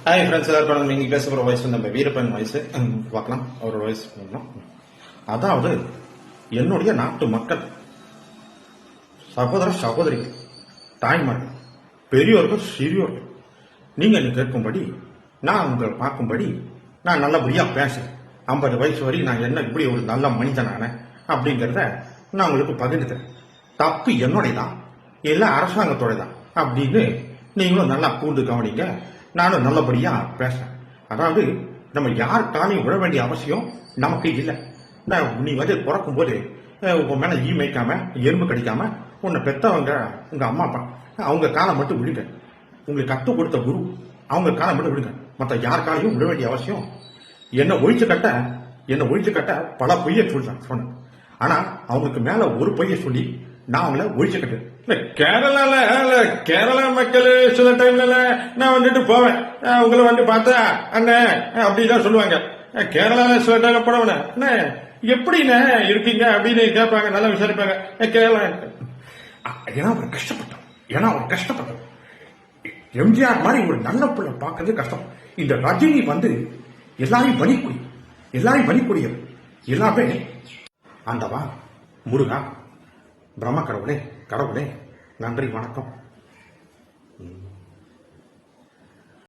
Hi friends, எல்லாருக்கும் நீங்கள் பேச போகிற வயசு நம்ம வீரப்பன் வயசு பார்க்கலாம். அவரோட வயசு பண்ணலாம். அதாவது என்னுடைய நாட்டு மக்கள், சகோதர சகோதரி, தாய்மார்கள், பெரியோர்கள், சிறியோர்கள், நீங்கள் கேட்கும்படி, நான் உங்களை பார்க்கும்படி நான் நல்லபடியாக பேசுறேன். 50 வயசு வரை நான் என்ன இப்படி ஒரு நல்ல மனிதனான அப்படிங்கிறத நான் உங்களுக்கு பகிர்ந்துக்கிறேன். தப்பு என்னுடைய தான், இல்லை அரசாங்கத்தோட தான் அப்படின்னு நீங்களும் நல்லா கூண்டு கவனிங்க. நானும் நல்லபடியா பேசுறேன். அதாவது நம்ம யாருக்காலையும் விழ வேண்டிய அவசியம் நமக்கு இல்லை. நீ வந்து பிறக்கும் போது உங்க மேல ஈ மேய்க்காம எறும்பு கடிக்காம உன்னை பெத்தவங்க உங்க அம்மா அப்பா அவங்க காலம் மட்டும் விடுங்க. உங்களுக்கு கற்றுக் கொடுத்த குரு அவங்க காலம் மட்டும் விடுங்க. மற்ற யாருக்காலையும் விழ வேண்டிய அவசியம். என்னை ஒழிச்சு கட்ட பல பொய்ய சொன்னேன். ஆனா அவங்களுக்கு மேல ஒரு பொய்ய சொல்லி நான் அவங்கள ஒழிச்சு கட்டுறேன். கேரளா மக்கள் சில டைம்ல நான் வந்துட்டு போவேன், உங்களை வந்து பார்த்தா அண்ணன் அப்படிதான் சொல்லுவாங்க. கேரளால சில டைம் போனவன அண்ணே எப்படிண்ணே இருக்கீங்க அப்படின்னு கேட்பாங்க, நல்லா விசாரிப்பாங்க. கேரளா ஏன்னா அவர் கஷ்டப்பட்டோம். எம்ஜிஆர் மாதிரி ஒரு நல்ல பிள்ளை பார்க்கறது கஷ்டம். இந்த ரஜினி வந்து எல்லாரையும் பலிக்கூடியவர். எல்லாமே ஆண்டவா, முருகா, பிரம்ம கடவுளே, நன்றி, வணக்கம்.